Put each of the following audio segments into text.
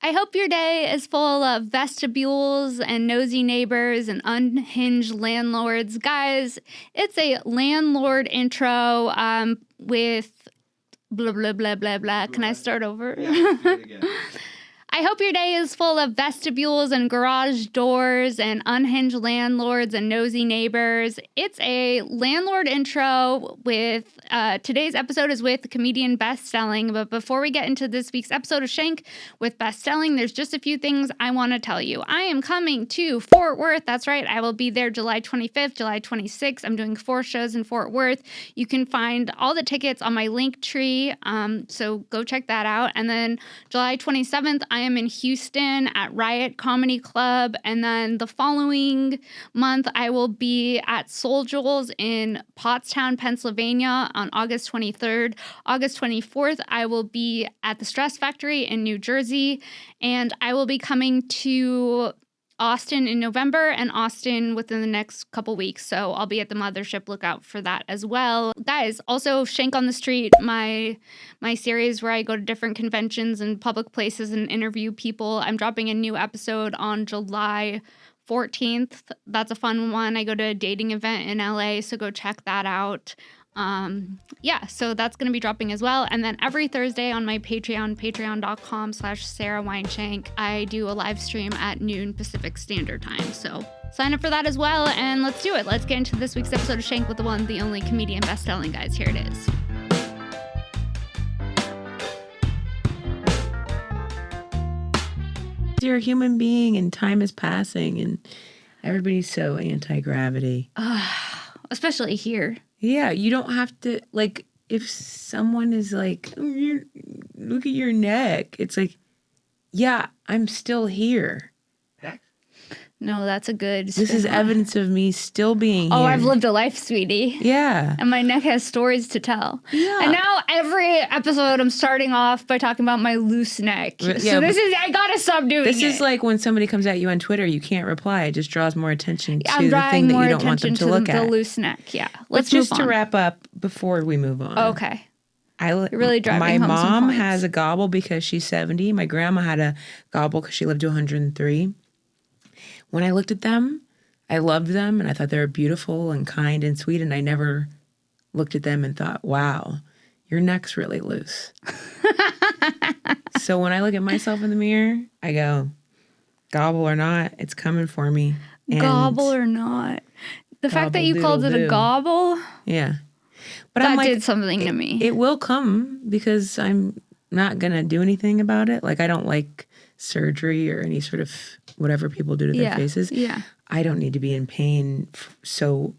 I hope your day is full of vestibules and nosy neighbors and unhinged landlords. Guys, it's a landlord intro with blah, blah, blah, blah, blah. Can I start over? Yeah, do it again. I hope your day is full of vestibules and garage doors and unhinged landlords and nosy neighbors. It's a landlord intro with, today's episode is with comedian Beth Stelling. But before we get into this week's episode of Shank with Beth Stelling, there's just a few things I want to tell you. I am coming to Fort Worth. That's right. I will be there July 25th, July 26th. I'm doing 4 shows in Fort Worth. You can find all the tickets on my Linktree. So go check that out. And then July 27th, I am in Houston at Riot Comedy Club. And then the following month, I will be at Soul Jewels in Pottstown, Pennsylvania on August 23rd. August 24th, I will be at the Stress Factory in New Jersey. And I will be coming to Austin in November and Austin within the next couple weeks. So I'll be at the Mothership. Look out for that as well. Guys, also Shank on the Street, my series where I go to different conventions and public places and interview people. I'm dropping a new episode on July 14th. That's a fun one. I go to a dating event in LA, so go check that out. So that's going to be dropping as well. And then every Thursday on my Patreon, patreon.com/Sara Weinshenk, I do a live stream at noon Pacific Standard Time. So sign up for that as well. And let's do it. Let's get into this week's episode of Shank with the one, the only comedian Beth Stelling, guys. Here it is. You're a human being and time is passing and everybody's so anti-gravity. Especially here. Yeah, you don't have to, like, if someone is like, oh, look at your neck, it's like, yeah, I'm still here. No, that's a good This is evidence of me still being here. Oh, I've lived a life, sweetie. Yeah. And my neck has stories to tell. Yeah. And now every episode I'm starting off by talking about my loose neck. Yeah, so I gotta stop doing it. This is like when somebody comes at you on Twitter, you can't reply. It just draws more attention to I'm the drawing thing that more you don't want them attention to look at. The loose neck, yeah. Let's just to wrap up before we move on. Okay. You're really driving my home some mom points. has a gobble because she's 70. My grandma had a gobble because she lived to 103. When I looked at them, I loved them and I thought they were beautiful and kind and sweet. And I never looked at them and thought, wow, your neck's really loose. So when I look at myself in the mirror, I go, gobble or not, it's coming for me. And gobble or not. The fact that you called it a gobble. Yeah. But That I'm like, did something to me. It will come because I'm not going to do anything about it. Like I don't like surgery or any sort of whatever people do to their faces. Yeah. I don't need to be in pain. So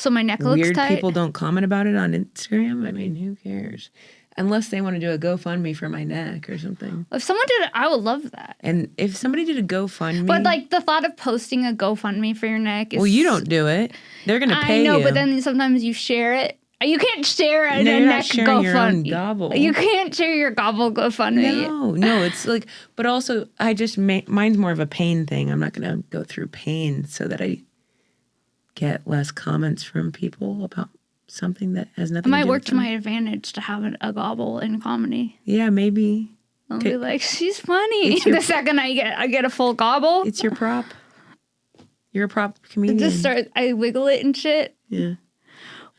my neck looks weird tight. people don't comment about it on Instagram. I mean, who cares? Unless they want to do a GoFundMe for my neck or something. If someone did it, I would love that. And if somebody did a GoFundMe. But like the thought of posting a GoFundMe for your neck is... Well, you don't do it. They're going to pay you. I know, but then sometimes you share it. You can't share a you're neck not sharing your own GoFundMe. gobble. You can't share your gobble GoFundMe. No, it's like, but also I just mine's more of a pain thing. I'm not going to go through pain so that I get less comments from people about something that has nothing It might to do work with to them. my advantage to have a gobble in comedy. Yeah, maybe. I'll be like, she's funny. The second I get a full gobble. It's your prop. You're a prop comedian. I wiggle it and shit. Yeah.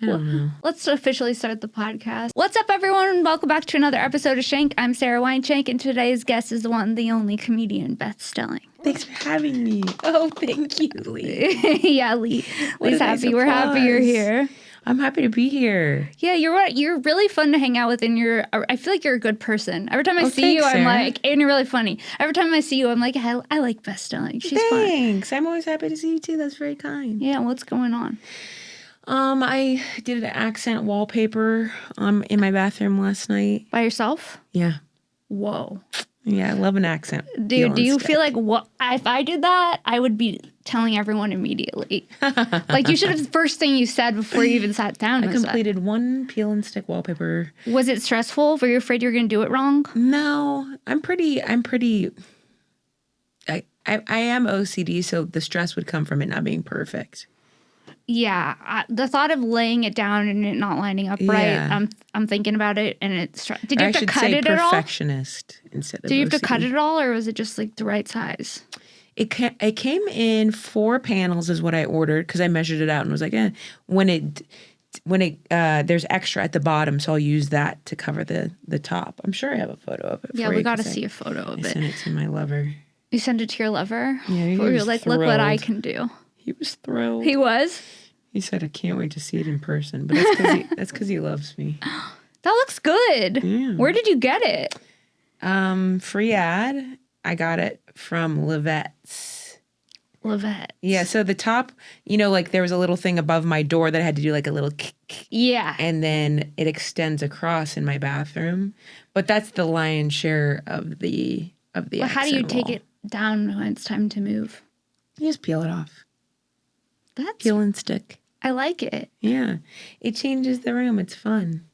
I don't know. Let's officially start the podcast. What's up, everyone? Welcome back to another episode of Shank. I'm Sara Weinshenk, and today's guest is the one, the only comedian, Beth Stelling. Thanks for having me. Oh, thank you, Lee. Yeah, Lee's happy. We're happy you're here. I'm happy to be here. Yeah, you're right. You're really fun to hang out with, and I feel like you're a good person. Every time I see you, I'm like, and you're really funny. Every time I see you, I'm like, I like Beth Stelling. She's fun. Thanks. I'm always happy to see you too. That's very kind. Yeah, what's going on? I did an accent wallpaper in my bathroom last night. By yourself? Yeah. Whoa. Yeah, I love an accent. Dude, do you feel like if I did that, I would be telling everyone immediately? Like, you should have the first thing you said before you even sat down. I completed one peel and stick wallpaper. Was it stressful? Were you afraid you were going to do it wrong? No, I am OCD, so the stress would come from it not being perfect. The thought of laying it down and it not lining up right. I'm thinking about it, and it's. Did you have to cut it at all? Perfectionist instead of. Did you have to cut it at all, or was it just like the right size? It came in 4 panels is what I ordered because I measured it out and was like, when it there's extra at the bottom, so I'll use that to cover the top. I'm sure I have a photo of it. Yeah, we got to see a photo of it. I sent it to my lover. You sent it to your lover? Yeah, he was like, thrilled. Look what I can do. He was thrilled. He was? He said, I can't wait to see it in person. But that's because he loves me. That looks good. Yeah. Where did you get it? Free ad. I got it from Levette's. Yeah, so the top, like there was a little thing above my door that I had to do like a little yeah. And then it extends across in my bathroom. But that's the lion's share of the well, how do you take it down when it's time to move? You just peel it off. That's peel and stick. I like it. Yeah. It changes the room. It's fun.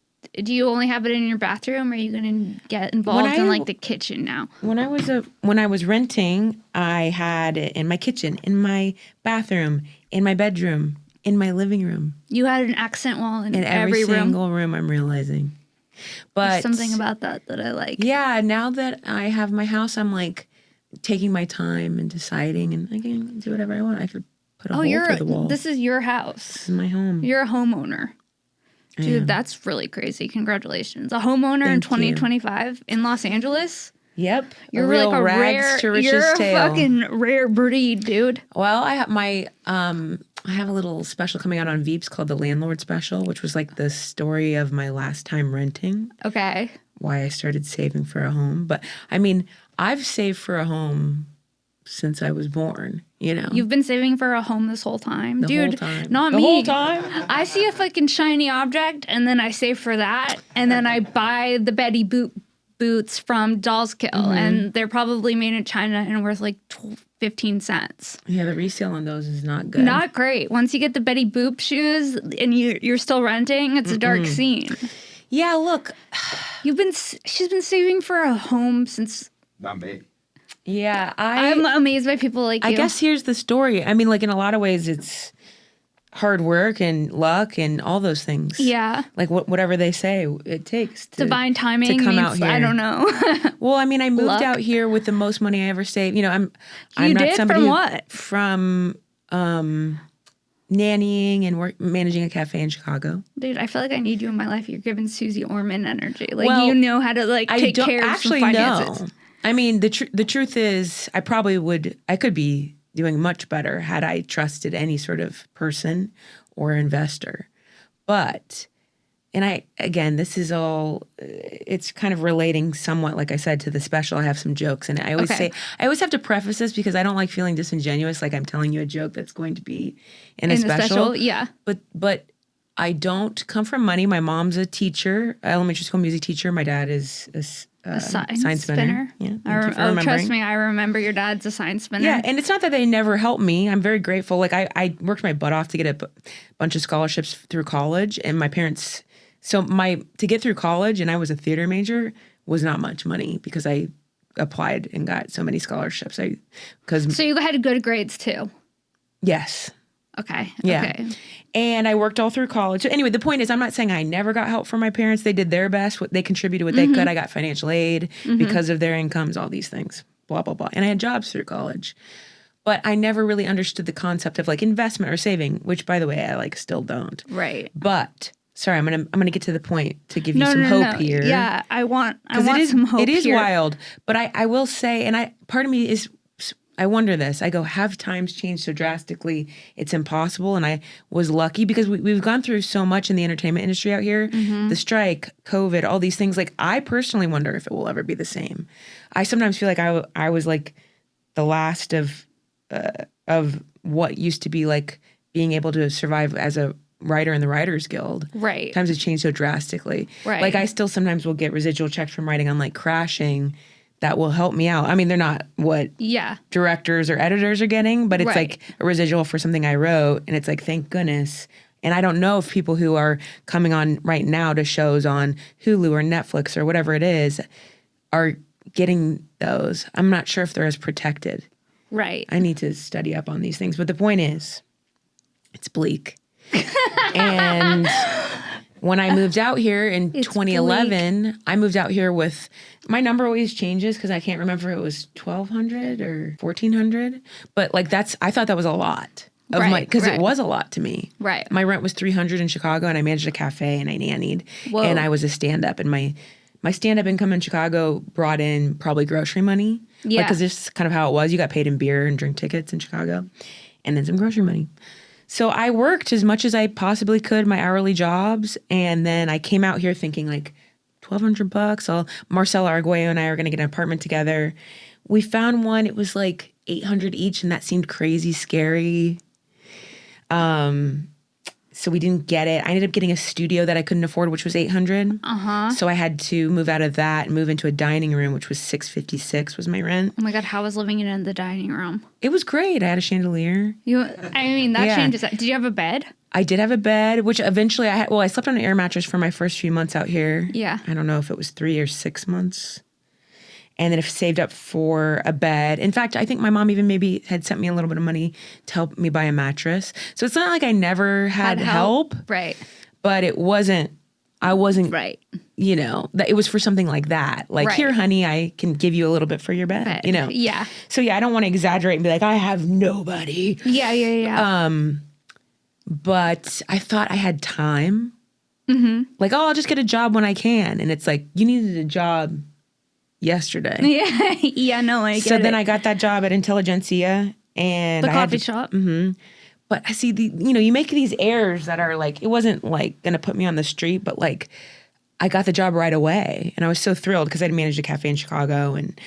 Do you only have it in your bathroom, or are you going to get involved in like the kitchen now? When I was renting, I had it in my kitchen, in my bathroom, in my bedroom, in my living room. You had an accent wall in every room. single room, I'm realizing. But there's something about that I like. Yeah, now that I have my house, I'm like taking my time and deciding, and I can do whatever I want. I could put a hole through the wall. This is your house. This is my home. You're a homeowner. Dude, that's really crazy. Congratulations. A homeowner in 2025 in Los Angeles? Yep. You're like a rags to riches tale. A fucking rare breed, dude. Well, I have I have a little special coming out on Veeps called the Landlord Special, which was like the story of my last time renting. Okay. Why I started saving for a home. But I mean, I've saved for a home since I was born, You've been saving for a home this whole time? Dude, whole time. Not the me. The whole time? I see a fucking shiny object, and then I save for that, and then I buy the Betty Boop boots from Doll's Kill, and they're probably made in China and worth like 15 cents. Yeah, the resale on those is not good. Not great. Once you get the Betty Boop shoes and you're still renting, it's a dark scene. Yeah, look. She's been saving for a home since... Bombay. Yeah, I'm amazed by people like you. I guess here's the story. I mean, like in a lot of ways, it's hard work and luck and all those things. Yeah. Like whatever they say it takes to divine timing to come means, out here. I don't know. Well, I mean, I moved luck. Out here with the most money I ever saved. I'm you not did? somebody From what? From nannying and managing a cafe in Chicago. Dude, I feel like I need you in my life. You're giving Susie Orman energy. Like, well, you know how to like take care of some finances. Know. I mean, the truth is, I could be doing much better had I trusted any sort of person or investor. But, this is all, it's kind of relating somewhat, like I said, to the special. I have some jokes, and I always say, I always have to preface this because I don't like feeling disingenuous, like I'm telling you a joke that's going to be in a special. Yeah. But I don't come from money. My mom's a teacher, elementary school music teacher. My dad is a science spinner. Yeah, trust me, I remember your dad's a science spinner. Yeah, and it's not that they never helped me. I'm very grateful. Like I worked my butt off to get a bunch of scholarships through college, and my parents. So to get through college, and I was a theater major, was not much money because I applied and got so many scholarships. So you had good grades too. Yes. Okay. Yeah. Okay. And I worked all through college. So anyway, the point is, I'm not saying I never got help from my parents. They did their best. They contributed what they could. I got financial aid because of their incomes, all these things, blah, blah, blah. And I had jobs through college. But I never really understood the concept of like investment or saving, which, by the way, I like still don't. Right. But sorry, I'm gonna get to the point to give you some hope here. Yeah, I want some hope. It is here. wild. But I will say, and part of me is, I wonder this. I go, have times changed so drastically it's impossible? And I was lucky because we've gone through so much in the entertainment industry out here. The strike, COVID, all these things. Like, I personally wonder if it will ever be the same. I sometimes feel like I was like the last of what used to be like being able to survive as a writer in the Writers Guild. Right. Times have changed so drastically. Right. Like, I still sometimes will get residual checks from writing on like Crashing that will help me out. I mean, they're not what directors or editors are getting, but it's like a residual for something I wrote, and it's like, thank goodness. And I don't know if people who are coming on right now to shows on Hulu or Netflix or whatever it is are getting those. I'm not sure if they're as protected. Right. I need to study up on these things. But the point is, it's bleak. And when I moved out here in It's 2011, I moved out here with, my number always changes because I can't remember if it was 1,200 or 1,400. But like I thought that was a lot of money because it was a lot to me. Right. My rent was 300 in Chicago and I managed a cafe and I nannied. Whoa. And I was a stand-up and my stand-up income in Chicago brought in probably grocery money. Yeah. Because this is kind of how it was. You got paid in beer and drink tickets in Chicago and then some grocery money. So I worked as much as I possibly could, my hourly jobs. And then I came out here thinking like $1,200. Marcella Arguello and I are going to get an apartment together. We found one. It was like $800 each. And that seemed crazy scary. So we didn't get it. I ended up getting a studio that I couldn't afford, which was $800. So I had to move out of that and move into a dining room, which was $656 was my rent. Oh my God, how was living in the dining room? It was great. I had a chandelier. That changes. Did you have a bed? I did have a bed, which eventually I had. Well, I slept on an air mattress for my first few months out here. Yeah. I don't know if it was 3 or 6 months. And then if saved up for a bed. In fact, I think my mom even maybe had sent me a little bit of money to help me buy a mattress. So it's not like I never had help. Right. But I wasn't, right. That it was for something like that. Like, here, honey, I can give you a little bit for your bed, Yeah. So I don't want to exaggerate and be like, I have nobody. Yeah. But I thought I had time. Mm-hmm. Like, I'll just get a job when I can. And it's like, you needed a job yesterday. Yeah, no, I get it. So then I got that job at Intelligentsia and the coffee shop. Mm-hmm. But I see you make these errors that are like, it wasn't like going to put me on the street, but like I got the job right away. And I was so thrilled because I'd managed a cafe in Chicago and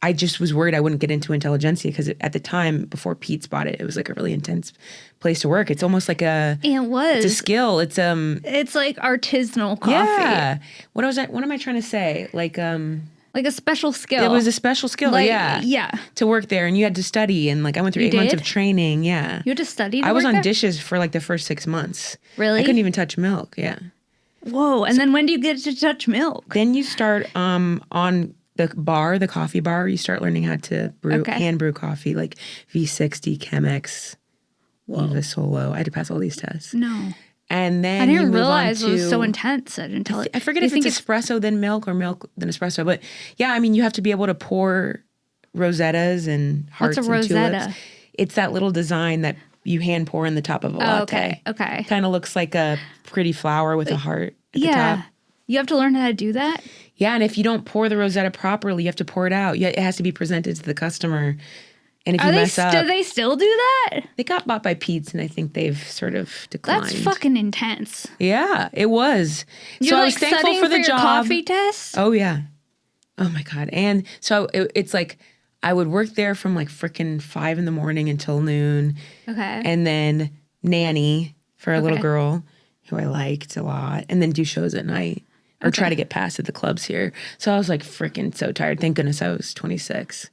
I just was worried I wouldn't get into Intelligentsia because at the time before Pete's bought it, it was like a really intense place to work. It's almost like it's a skill. It's like artisanal coffee. Yeah. What am I trying to say? Like a special skill. It was a special skill, Yeah. to work there. And you had to study. And I went through 8 months of training. Yeah. You had to study to I was work on there? dishes for the first 6 months. Really? I couldn't even touch milk. Yeah. Whoa. And then when do you get to touch milk? Then you start on the coffee bar. You start learning how to hand brew coffee, like V60, Chemex, Viva Solo. I had to pass all these tests. No. And then I didn't realize it was so intense. I forget if it's espresso then milk or milk then espresso. But yeah, you have to be able to pour rosettas and hearts and tulips. It's that little design that you hand pour in the top of a latte. Okay. Kind of looks like a pretty flower with a heart at the top. You have to learn how to do that? Yeah, and if you don't pour the rosetta properly, you have to pour it out. It has to be presented to the customer. And if you mess up... Do they still do that? They got bought by Pete's, and I think they've sort of declined. That's fucking intense. Yeah, it was. You're so I was thankful studying for the your job. coffee test? Oh, yeah. Oh, my God. And so it's like I would work there from frickin' 5 in the morning until noon. Okay. And then nanny for a little girl who I liked a lot. And then do shows at night. Or try to get past at the clubs here. So I was freaking so tired. Thank goodness I was 26.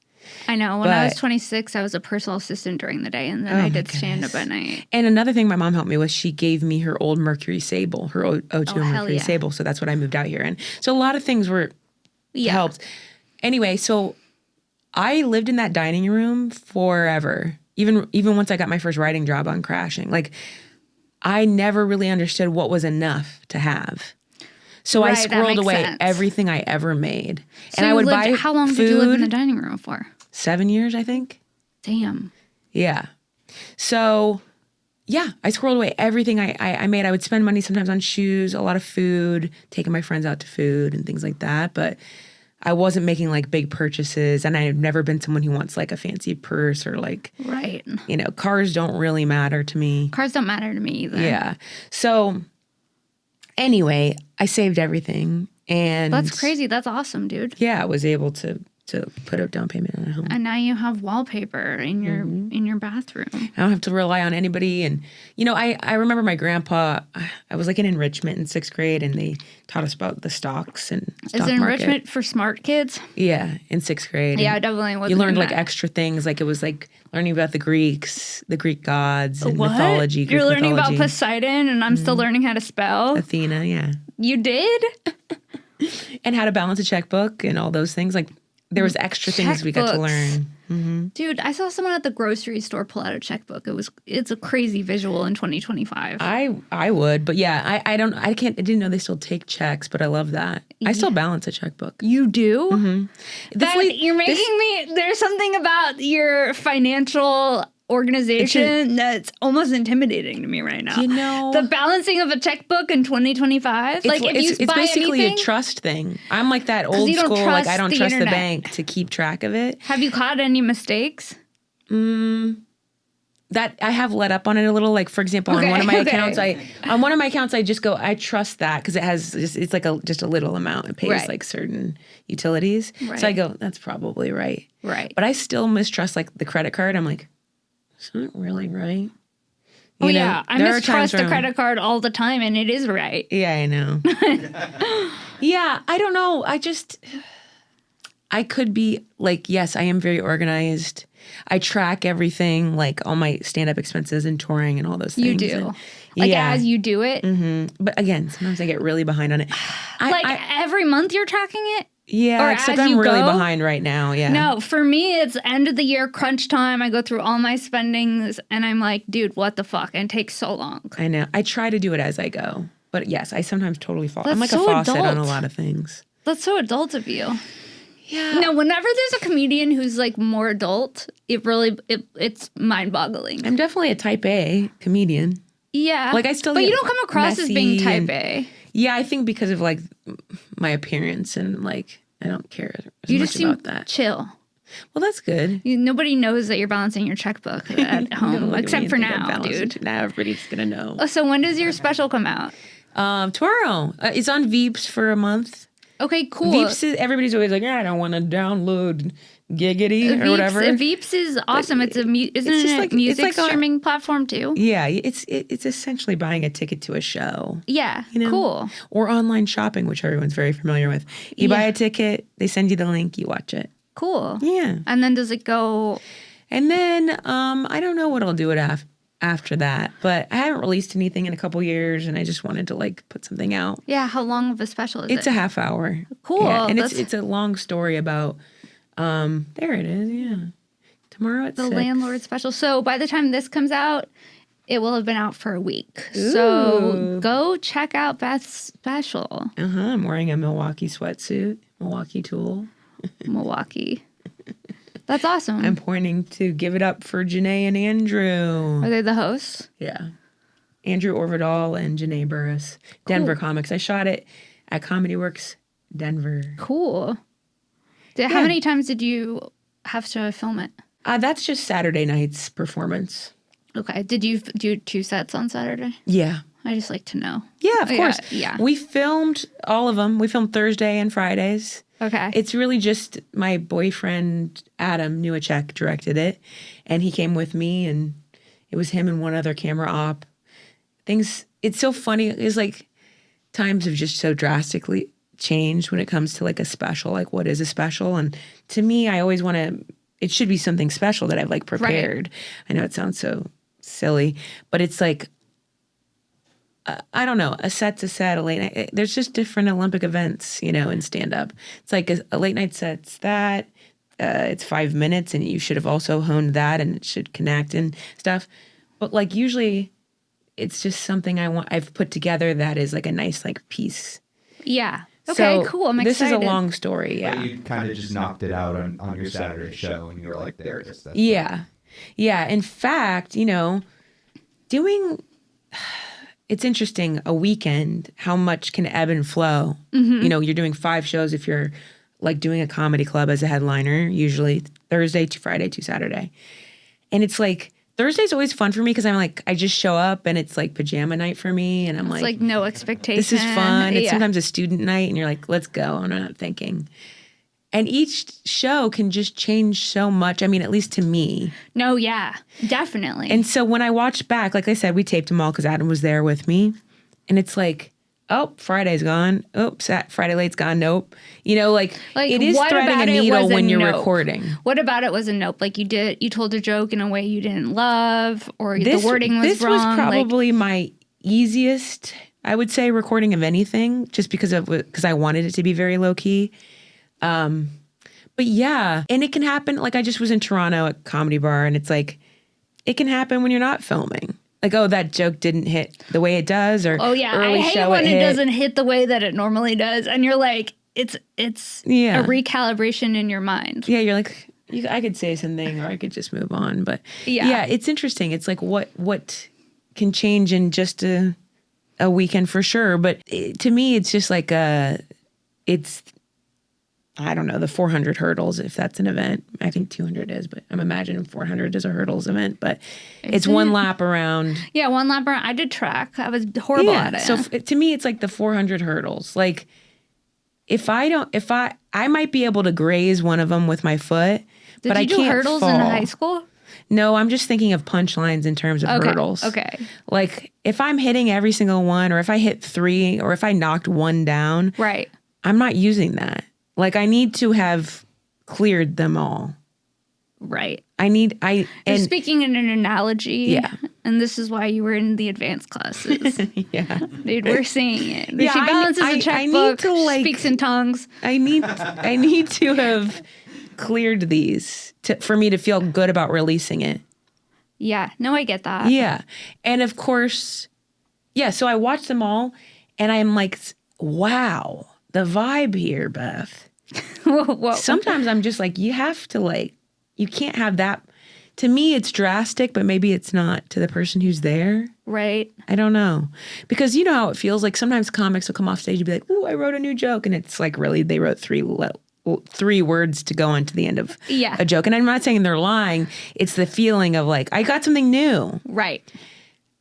I know. When I was 26, I was a personal assistant during the day, and then I did stand-up at night. And another thing my mom helped me with, she gave me her old Mercury Sable, her O2 Mercury Sable. So that's what I moved out here in. So a lot of things were helped. Anyway, so I lived in that dining room forever. Even once I got my first writing job on Crashing. I never really understood what was enough to have. So I squirreled away everything I ever made. So and I would buy how long food, did you live in the dining room for? 7 years, I think. Damn. Yeah. So, yeah, I squirreled away everything I made. I would spend money sometimes on shoes, a lot of food, taking my friends out to food and things like that. But I wasn't making big purchases. And I've never been someone who wants a fancy purse or Right. Cars don't really matter to me. Cars don't matter to me either. Yeah. So... Anyway, I saved everything, and that's crazy. That's awesome, dude. Yeah, I was able to put a down payment on a home, and now you have wallpaper in your bathroom. I don't have to rely on anybody. And I remember my grandpa. I was in enrichment in 6th grade, and they taught us about the stocks and stock market. Is market. enrichment for smart kids? Yeah, in 6th grade. Yeah, definitely. You learned extra things. It was learning about the Greeks, the Greek gods, and mythology. You're learning about Poseidon, and I'm still learning how to spell. Athena, yeah. You did? And how to balance a checkbook and all those things. there was extra things we got to learn. Mm-hmm. Dude, I saw someone at the grocery store pull out a checkbook. It's a crazy visual in 2025. I would, but yeah, I didn't know they still take checks, but I love that. I still balance a checkbook. You do? Mm-hmm. You're making me, there's something about your financial organization that's almost intimidating to me right now. You know, the balancing of a checkbook in 2025. Like if you buy basically anything, a trust thing. I'm like that old school. Like I don't trust the bank to keep track of it. Have you caught any mistakes? That I have let up on it a little. Like for example, on one of my accounts, I just go, I trust that because it's like just a little amount. It pays like certain utilities. Right. So I go, that's probably right. Right. But I still mistrust like the credit card. I'm like, it's not really right. I mistrust the credit card all the time, and it is right. Yeah, I know. Yeah, I don't know. I could be like, yes, I am very organized. I track everything, like all my stand-up expenses and touring and all those things. You do. As you do it. Mm-hmm. But again, sometimes I get really behind on it. Every month you're tracking it? Yeah, or except I'm really behind right now. Yeah. No, for me, it's end of the year crunch time. I go through all my spendings and I'm like, dude, what the fuck? And it takes so long. I know. I try to do it as I go. But yes, I sometimes totally fall. That's I'm like so a faucet adult. on a lot of things. That's so adult of you. Yeah. No, whenever there's a comedian who's like more adult, it's mind-boggling. I'm definitely a type A comedian. Yeah. Like I still But you don't come across as being type A. Yeah, I think because of like my appearance and like I don't care as much about that. Chill. Well, that's good. Nobody knows that you're balancing your checkbook at home, except for now, dude. Now everybody's gonna know. Oh, so when does your special come out? Tomorrow. It's on Veeps for a month. Okay, cool. Veeps is, everybody's always like, I don't want to download Giggity or whatever. Veeps is awesome. It's a music streaming platform too. Yeah, it's essentially buying a ticket to a show. Yeah, cool. Or online shopping, which everyone's very familiar with. You buy a ticket, they send you the link, you watch it. Cool. Yeah. And then does it go? And then I don't know what I'll do after that, but I haven't released anything in a couple years, and I just wanted to like put something out. Yeah. How long of a special is it? It's a half hour. Cool. Yeah. And it's a long story about. There it is. Yeah. Tomorrow at 6. The Landlord special. So by the time this comes out, it will have been out for a week. Ooh. So go check out Beth's special. I'm wearing a Milwaukee sweatsuit, Milwaukee Tool. Milwaukee. That's awesome. I'm pointing to Give It Up for Janae and Andrew. Are they the hosts? Yeah. Andrew Orvidal and Janae Burris. Denver Comics. I shot it at Comedy Works, Denver. Cool. How many times did you have to film it? That's just Saturday night's performance. Okay. Did you do 2 sets on Saturday? Yeah. I just like to know. Yeah, of course. Yeah. We filmed all of them. We filmed Thursday and Fridays. Okay. It's really just my boyfriend, Adam Newacek, directed it. And he came with me, and it was him and one other camera op. It's so funny. It's like times have just so drastically changed when it comes to like a special, like what is a special? And to me, I always want to, it should be something special that I've like prepared. Right. I know it sounds so silly, but it's like, I don't know, a set's a set, a late night. There's just different Olympic events, in stand-up. It's like a late night set's that, it's 5 minutes and you should have also honed that and it should connect and stuff. But like usually it's just something I've put together that is like a nice like piece. Yeah. Okay, cool. I'm excited. This is a long story, yeah. But you kind of just knocked it out on your Saturday show and you were like, there it is. Yeah. Yeah. In fact, doing... It's interesting, a weekend, how much can ebb and flow. Mm-hmm. You're doing 5 shows if you're like doing a comedy club as a headliner, usually Thursday to Friday to Saturday. And it's like, Thursday's always fun for me because I'm like, I just show up and it's like pajama night for me. And I'm it's like no expectation. This is fun. It's sometimes a student night and you're like, let's go. And I'm not thinking. And each show can just change so much. I mean, at least to me. No, yeah, definitely. And so when I watch back, like I said, we taped them all because Adam was there with me. And it's like, oh, Friday's gone. Oops, Friday late's gone. Nope. Like it is threading a needle when you're recording. What about it was a nope? Like you told a joke in a way you didn't love, or the wording was wrong. This was probably my easiest, I would say, recording of anything, just because I wanted it to be very low key. But But yeah, and it can happen. Like I just was in Toronto at Comedy Bar, and it's like, it can happen when you're not filming. Like, oh, that joke didn't hit the way it does, or Oh yeah, early I hate show when it hit. doesn't hit the way that it normally does, and you're like, it's Yeah. a recalibration in your mind. Yeah, you're like, I could say something, or I could just move on. But Yeah. it's interesting. It's like what can change in just a weekend for sure. But to me, it's just like it's. I don't know, the 400 hurdles, if that's an event. I think 200 is, but I'm imagining 400 is a hurdles event. But it's one lap around. Yeah, one lap around. I did track. I was horrible at it. So to me, it's like the 400 hurdles. Like I might be able to graze one of them with my foot, but I Did you can't do hurdles fall. in high school? No, I'm just thinking of punchlines in terms of hurdles. Okay. Like if I'm hitting every single one, or if I hit 3, or if I knocked 1 down, Right. I'm not using that. Like I need to have cleared them all. Right. You're You're speaking in an analogy. Yeah. And this is why you were in the advanced classes. yeah. Dude, we're seeing it. Yeah, She balances I a need checkbook, to, like- speaks in tongues. I need to have cleared these for me to feel good about releasing it. Yeah. No, I get that. Yeah. And of course, so I watched them all and I'm like, wow, the vibe here, Beth. Whoa. Sometimes I'm just like, you have to you can't have that. To me, it's drastic, but maybe it's not to the person who's there. Right. I don't know. Because you know how it feels like sometimes comics will come off stage and be like, ooh, I wrote a new joke. And it's like, really, they wrote three words to go into the end of a joke. And I'm not saying they're lying. It's the feeling of like, I got something new. Right.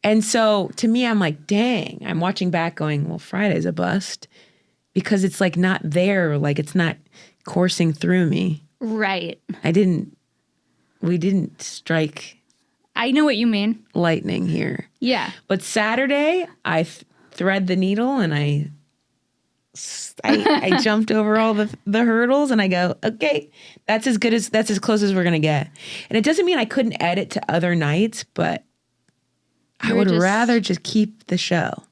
And so to me, I'm like, dang, I'm watching back going, well, Friday's a bust. Because it's like not there, like it's not coursing through me. Right. We didn't strike I know what you mean. lightning here. Yeah. But Saturday, I thread the needle and I jumped over all the hurdles and I go, okay, that's as close as we're gonna get. And it doesn't mean I couldn't edit to other nights, but I would rather just keep the show.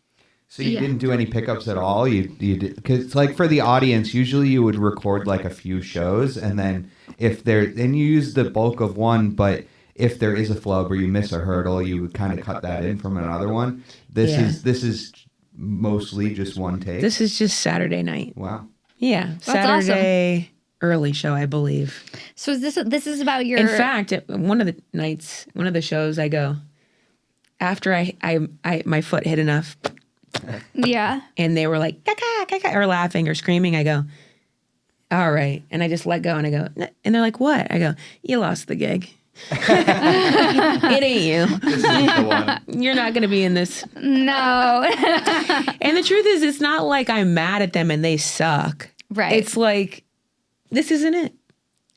So you didn't do any pickups at all? You did, because like for the audience, usually you would record like a few shows, and then you use the bulk of one, but if there is a flub or you miss a hurdle, you would kind of cut that in from another one. This is mostly just one take. This is just Saturday night. Wow. Yeah, That's Saturday early show, I believe. So this is about your. In fact, one of the shows, I go after I my foot hit enough. Yeah. And they were like, "Kaka, kaka," or laughing or screaming. I go, all right. And I just let go and I go, "Nah." And they're like, what? I go, you lost the gig. It ain't you. This isn't the one. You're not going to be in this. No. And the truth is, it's not like I'm mad at them and they suck. Right. It's like, this isn't it.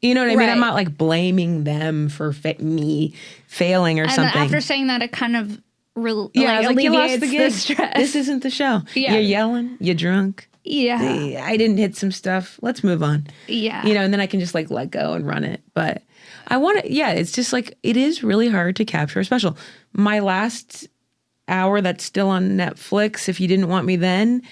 You know what I mean? Right. I'm not like blaming them for me failing or And something. after saying that, it kind of I was like, you lost the gig. the stress. This isn't the show. Yeah. You're yelling. You're drunk. Yeah. I didn't hit some stuff. Let's move on. Yeah. You know, and then I can just like let go and run it. But I want to, it's just like, it is really hard to capture a special. My last hour that's still on Netflix, If You Didn't Want Me Then,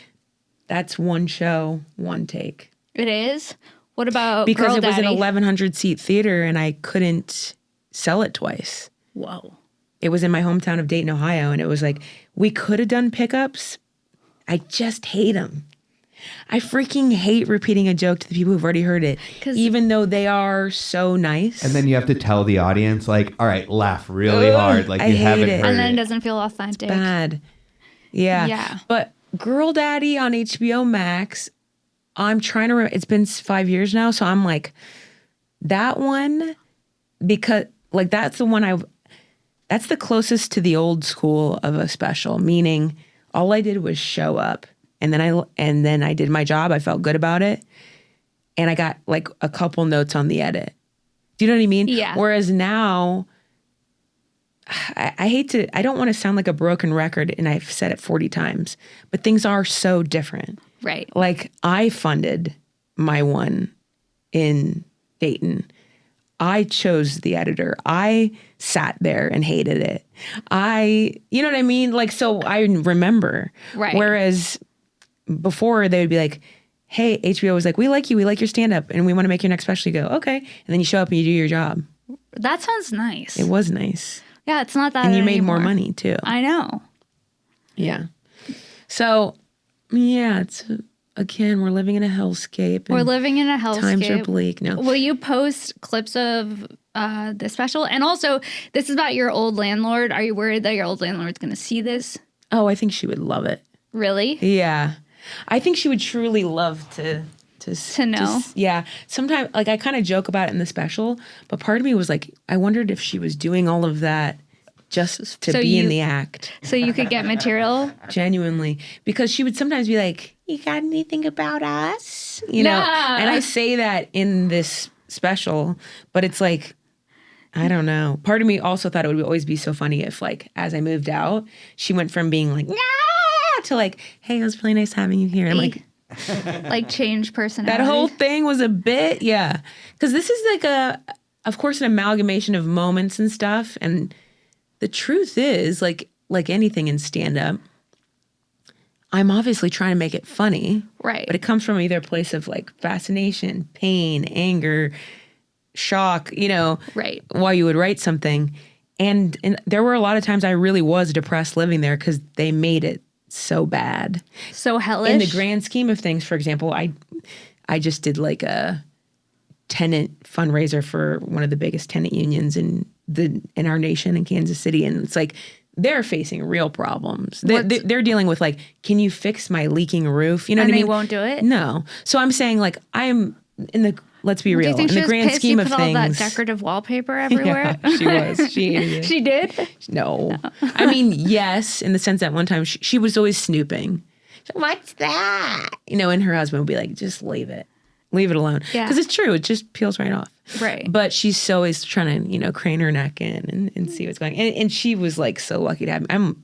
that's one show, one take. It is? What about Because Girl it was an Daddy? 1,100 seat theater and I couldn't sell it twice. Whoa. It was in my hometown of Dayton, Ohio. And it was like, we could have done pickups. I just hate them. I freaking hate repeating a joke to the people who've already heard it, even though they are so nice. And then you have to tell the audience, like, all right, laugh really hard. Like I you hate haven't it. heard And then it it. doesn't feel authentic. Bad. Yeah. Yeah. But Girl Daddy on HBO Max, I'm trying to remember. It's been 5 years now. So I'm like, that one, because like that's the one that's the closest to the old school of a special, meaning all I did was show up and then I did my job. I felt good about it. And I got like a couple notes on the edit. Do you know what I mean? Yeah. Whereas now, I don't want to sound like a broken record, and I've said it 40 times, but things are so different. Right. Like I funded my one in Dayton. I chose the editor. I sat there and hated it. You know what I mean? Like, so I remember. Right. Whereas before they would be like, hey, HBO was like, we like you, we like your stand-up, and we want to make your next special. You go, okay. And then you show up and you do your job. That sounds nice. It was nice. Yeah, it's not that And you made anymore. more money, too. I know. Yeah. So, yeah, it's, again, we're living in a hellscape. We're living in a hellscape. Times are bleak. No. Will you post clips of the special? And also, this is about your old landlord. Are you worried that your old landlord's going to see this? Oh, I think she would love it. Really? Yeah. I think she would truly love to know. Yeah. Sometimes, like, I kind of joke about it in the special, but part of me was like, I wondered if she was doing all of that just to be in the act. So you could get material? Genuinely. Because she would sometimes be like, you got anything about us? You know? And I say that in this special, but it's like, I don't know. Part of me also thought it would always be so funny if, like, as I moved out, she went from being like, nah, to like, hey, it was really nice having you here. And I'm like, like change personality. that whole thing was a bit, yeah. Because this is like of course, an amalgamation of moments and stuff. And the truth is, like anything in stand-up, I'm obviously trying to make it funny. Right. But it comes from either a place of like fascination, pain, anger, shock, you know, right. While you would write something. And there were a lot of times I really was depressed living there because they made it so bad. So hellish. In the grand scheme of things, for example, I just did like a tenant fundraiser for one of the biggest tenant unions in our nation in Kansas City. And it's like, they're facing real problems. They're dealing with like, can you fix my leaking roof? You know what I mean? And they won't do it? No. So I'm saying like, I'm in the, let's be real, in the grand scheme of things. Do you think she was pissed you put all that decorative wallpaper everywhere? Yeah, she was. She hated it. She did? No. I mean, yes, in the sense that one time she was always snooping. What's that? You know, and her husband would be like, just leave it. Leave it alone. Yeah. Because it's true. It just peels right off. Right. But she's always trying to, you know, crane her neck in and see what's going on. And she was like so lucky to have me. I'm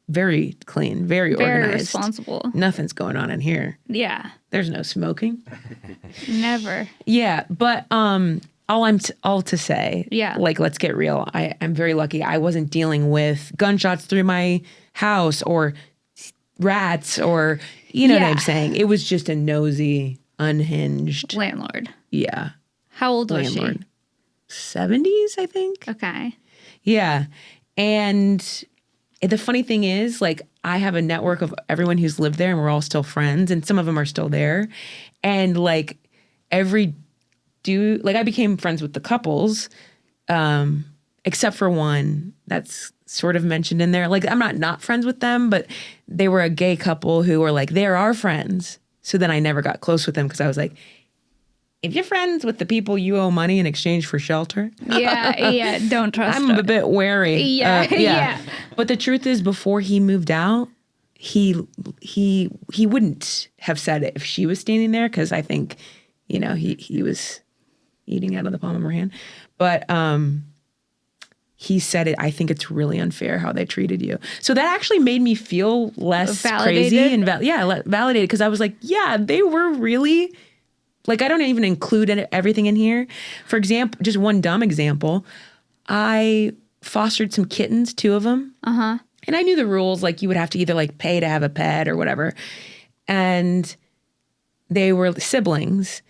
very clean, very organized. Very responsible. Nothing's going on in here. Yeah. There's no smoking. Never. Yeah. But all to say, yeah, like, let's get real. I'm very lucky. I wasn't dealing with gunshots through my house or rats or, you know what I'm saying? It was just a nosy, unhinged landlord. Yeah. How old was she? 70s, I think. Okay. Yeah. And the funny thing is, like, I have a network of everyone who's lived there and we're all still friends and some of them are still there. And like I became friends with the couples, except for one that's sort of mentioned in there. Like, I'm not friends with them, but they were a gay couple who were like, they're our friends. So then I never got close with them because I was like, if you're friends with the people you owe money in exchange for shelter. Yeah, don't trust I'm a bit wary. Yeah. But the truth is, before he moved out, he wouldn't have said it if she was standing there because I think, you know, he was eating out of the palm of her hand. But he said it, I think it's really unfair how they treated you. So that actually made me feel less validated? crazy and validated because I was like, yeah, they were really... Like, I don't even include everything in here. For example, just one dumb example, I fostered some kittens, 2 of them. Uh-huh. And I knew the rules, like you would have to either like pay to have a pet or whatever. And they were siblings.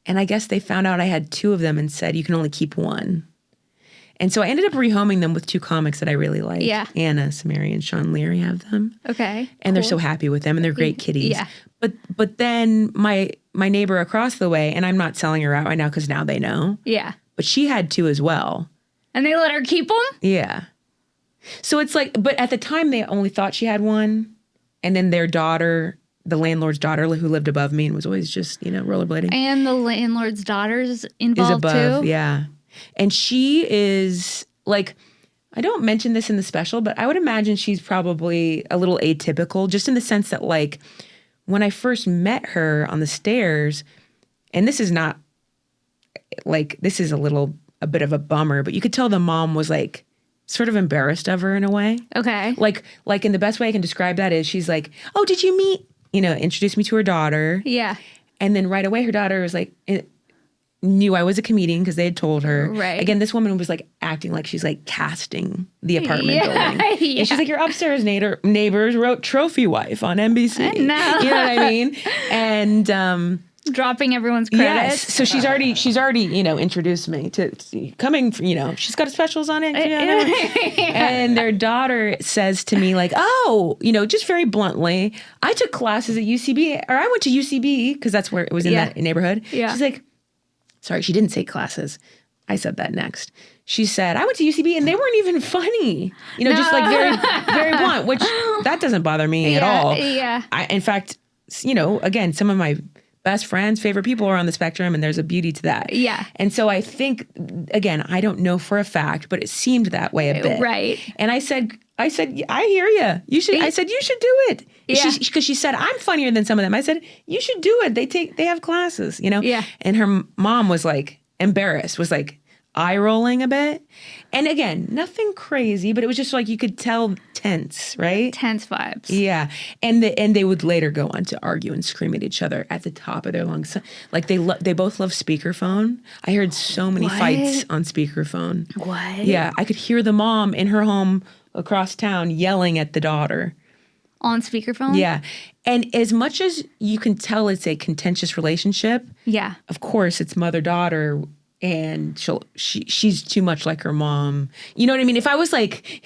And I guess they found out I had 2 of them and said, you can only keep 1. And so I ended up rehoming them with 2 comics that I really like. Yeah. Anna Samari and Sean Leary have them. Okay. And they're so happy with them and they're great kitties. Yeah. But then my neighbor across the way, and I'm not selling her out right now because now they know. Yeah. But she had 2 as well. And they let her keep them? Yeah. So it's like, but at the time they only thought she had 1. And then their daughter, the landlord's daughter who lived above me and was always just, you know, rollerblading. And the landlord's daughter's involved too? Yeah. And she is like, I don't mention this in the special, but I would imagine she's probably a little atypical, just in the sense that, like, when I first met her on the stairs, and this is not, like, this is a bit of a bummer, but you could tell the mom was, like, sort of embarrassed of her in a way. Okay. Like in the best way I can describe that is she's like, oh, did you meet, you know, introduce me to her daughter. Yeah. And then right away her daughter was like, knew I was a comedian because they had told her. Right. Again, this woman was like acting like she's like casting the apartment building. Yeah. And she's like, your upstairs neighbors wrote Trophy Wife on NBC. No. You know what I mean? And dropping everyone's credits. yes. So she's already, you know, introduced me to coming, you know, she's got specials on it. And their daughter says to me like, oh, you know, just very bluntly, I took classes at UCB, or I went to UCB because that's where it was in that neighborhood. Yeah. She's like, sorry, she didn't say classes. I said that next. She said, I went to UCB and they weren't even funny. You know, just like very, very blunt, which that doesn't bother me at all. Yeah. In fact, you know, again, some of my best friends, favorite people are on the spectrum, and there's a beauty to that. Yeah. And so I think, again, I don't know for a fact, but it seemed that way a bit. Right. And I said, I hear you. I said, you should do it. Yeah. Because she said, I'm funnier than some of them. I said, you should do it. They have classes, you know? Yeah. And her mom was like embarrassed, was like eye rolling a bit. And again, nothing crazy, but it was just like you could tell tense, right? Tense vibes. Yeah. And they would later go on to argue and scream at each other at the top of their lungs. Like they both love speakerphone. I heard so many fights on speakerphone. What? Yeah. I could hear the mom in her home across town yelling at the daughter. On speakerphone? Yeah. And as much as you can tell it's a contentious relationship, Yeah. of course it's mother-daughter, and she's too much like her mom. You know what I mean? If I was like,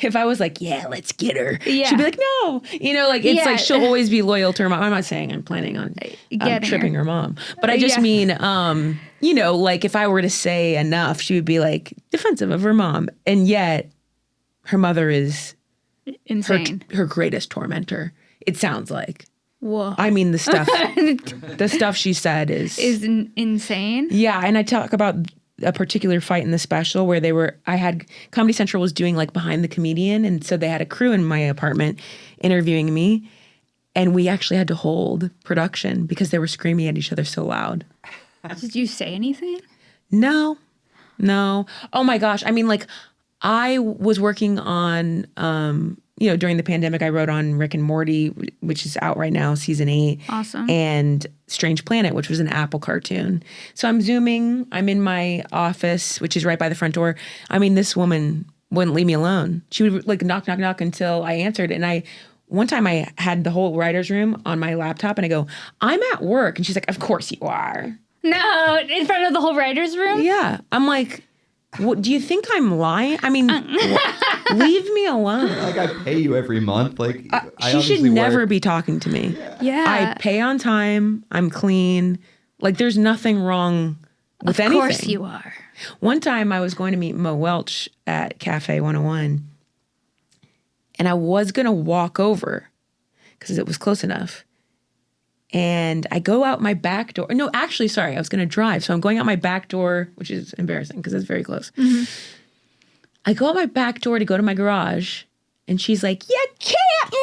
yeah, let's get her. Yeah. She'd be like, no. You know, like it's Yeah. like she'll always be loyal to her mom. I'm not saying I'm planning on tripping her mom. But I just mean, you know, like if I were to say enough, she would be like defensive of her mom. And yet her mother is Insane. her greatest tormentor. It sounds like. Whoa. I mean, the stuff she said is insane. Yeah, and I talk about a particular fight in the special where Comedy Central was doing like behind the comedian, and so they had a crew in my apartment interviewing me, and we actually had to hold production because they were screaming at each other so loud. Did you say anything? No. Oh my gosh. I mean, like I was working on, you know, during the pandemic, I wrote on Rick and Morty, which is out right now, season 8. Awesome. And Strange Planet, which was an Apple cartoon. So I'm zooming. I'm in my office, which is right by the front door. I mean, this woman wouldn't leave me alone. She would like knock until I answered. And one time I had the whole writer's room on my laptop and I go, I'm at work. And she's like, of course you are. No, in front of the whole writer's room? Yeah. I'm like, what, do you think I'm lying? I mean, leave me alone. Like I pay you every month. Like she should never be talking to me. Yeah. I pay on time. I'm clean. Like there's nothing wrong with anything. Of course you are. One time I was going to meet Mo Welch at Cafe 101, and I was going to walk over because it was close enough. And I go out my back door. No, actually, sorry, I was going to drive. So I'm going out my back door, which is embarrassing because it's very close. Mm-hmm. I go out my back door to go to my garage. And she's like, you can't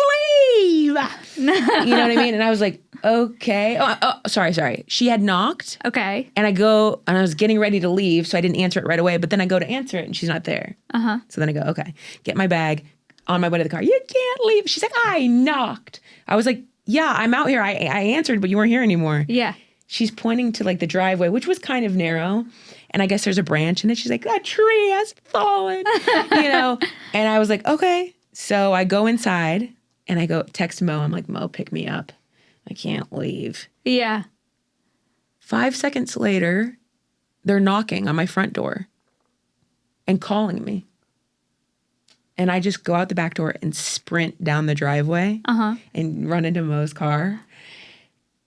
leave. You know what I mean? And I was like, okay. Oh, sorry. She had knocked. Okay. And I was getting ready to leave. So I didn't answer it right away. But then I go to answer it and she's not there. Uh-huh. So then I go, okay, get my bag, on my way to the car. You can't leave. She's like, I knocked. I was like, yeah, I'm out here. I answered, but you weren't here anymore. Yeah. She's pointing to like the driveway, which was kind of narrow. And I guess there's a branch in it. She's like, that tree has fallen, you know? And I was like, okay. So I go inside and I go text Mo. I'm like, Mo, pick me up. I can't leave. Yeah. 5 seconds later, they're knocking on my front door and calling me. And I just go out the back door and sprint down the driveway and run into Mo's car.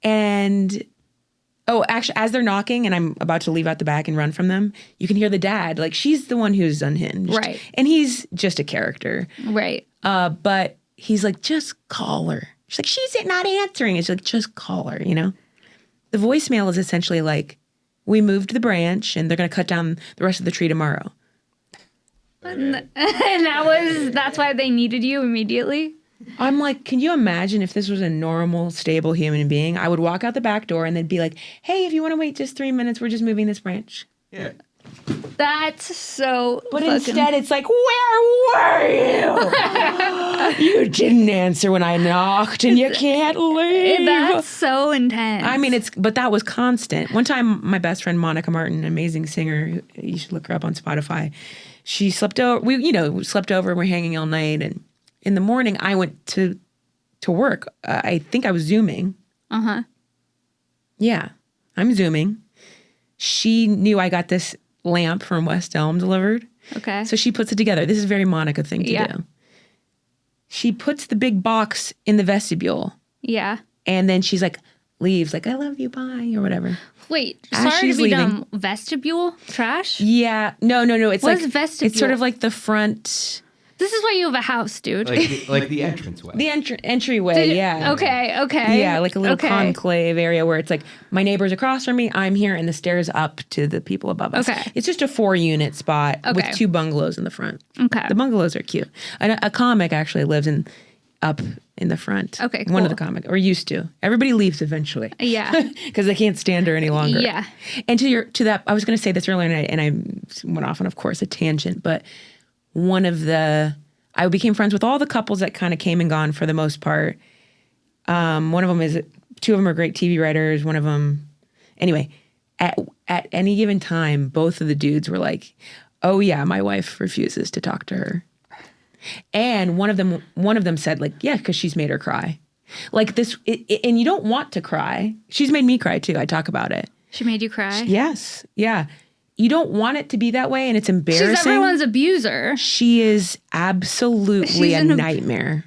And, actually, as they're knocking and I'm about to leave out the back and run from them, you can hear the dad. Like, she's the one who's unhinged. Right. And he's just a character. Right. But he's like, just call her. She's like, she's not answering. It's like, just call her, you know? The voicemail is essentially like, we moved the branch and they're going to cut down the rest of the tree tomorrow. And that's why they needed you immediately? I'm like, can you imagine if this was a normal, stable human being? I would walk out the back door and they'd be like, hey, if you want to wait just 3 minutes, we're just moving this branch. Yeah. That's so. But fucking- instead, it's like, where were you? You didn't answer when I knocked, and you can't leave. That's so intense. I mean, but that was constant. One time, my best friend Monica Martin, amazing singer, you should look her up on Spotify. She slept over. We slept over. We're hanging all night, and in the morning, I went to work. I think I was Zooming. Yeah, I'm Zooming. She knew I got this lamp from West Elm delivered. Okay. So she puts it together. This is a very Monica thing to do. She puts the big box in the vestibule. Yeah. And then she's like, leaves, like, I love you, bye, or whatever. Wait, As sorry to she's be leaving. dumb. Vestibule? Trash? Yeah. No. It's What like, is vestibule? it's sort of like the front, This is why you have a house, dude. like the entranceway. the entryway, yeah. Okay. Yeah, like a little conclave area where it's like, my neighbor's across from me, I'm here, and the stairs up to the people above us. Okay. It's just a 4-unit spot with Okay. 2 bungalows in the front. Okay. The bungalows are cute. A comic actually lives up in the front. Okay, One of cool. the comics, or used to. Everybody leaves eventually. Yeah. Because they can't stand her any longer. Yeah. And to that, I was going to say this earlier, and I went off on, of course, a tangent, but I became friends with all the couples that kind of came and gone for the most part. One of them is, 2 of them are great TV writers. One of them, anyway, at any given time, both of the dudes were like, oh yeah, my wife refuses to talk to her. And one of them said, like, yeah, because she's made her cry. Like this, and you don't want to cry. She's made me cry too. I talk about it. She made you cry? Yes. Yeah. You don't want it to be that way, and it's embarrassing. She's everyone's abuser. She is absolutely She's a nightmare.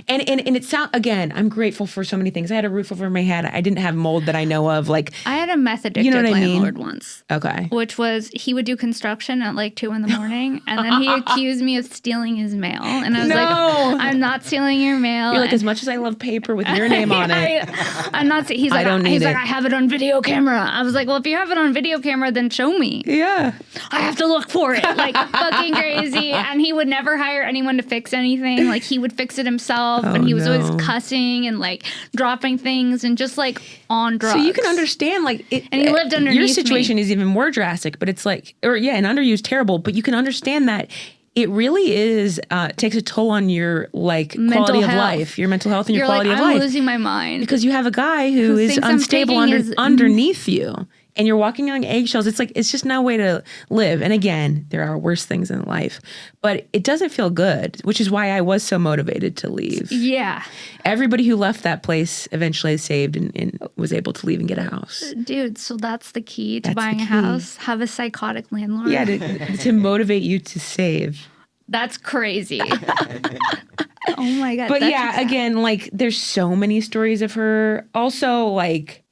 And it sound, again, I'm grateful for so many things. I had a roof over my head. I didn't have mold that I know of. Like, I had a meth addicted You know what I mean? landlord once. okay. Which was, he would do construction at like 2 a.m, and then he accused me of stealing his mail. And I was No. like, I'm not stealing your mail. You're like, And- as much as I love paper with your name on it. I'm not. He's like, I don't need he's like, it. I have it on video camera. I was like, well, if you have it on video camera, then show me. Yeah. I have to look for it. Like fucking crazy. And he would never hire anyone to fix anything. Like he would fix it himself. Oh, and he was no. always cussing and like dropping things and just like on drugs. So you can understand, like, And he lived underneath your me. situation is even more drastic, but it's like, and underused terrible, but you can understand that it really is, takes a toll on your, like, Mental quality of health. life, your mental health and your You're quality like, of I'm life. losing my mind. Because you have a guy who is thinks I'm unstable taking his- underneath you, and you're walking on eggshells. It's like, it's just no way to live. And again, there are worse things in life, but it doesn't feel good, which is why I was so motivated to leave. Yeah. Everybody who left that place eventually saved and was able to leave and get a house. Dude, so that's the key to That's buying the a key. house. Have a psychotic landlord. Yeah, to motivate you to save. That's crazy. Oh my God. But that yeah, checks out. again, like, there's so many stories of her. Also, like,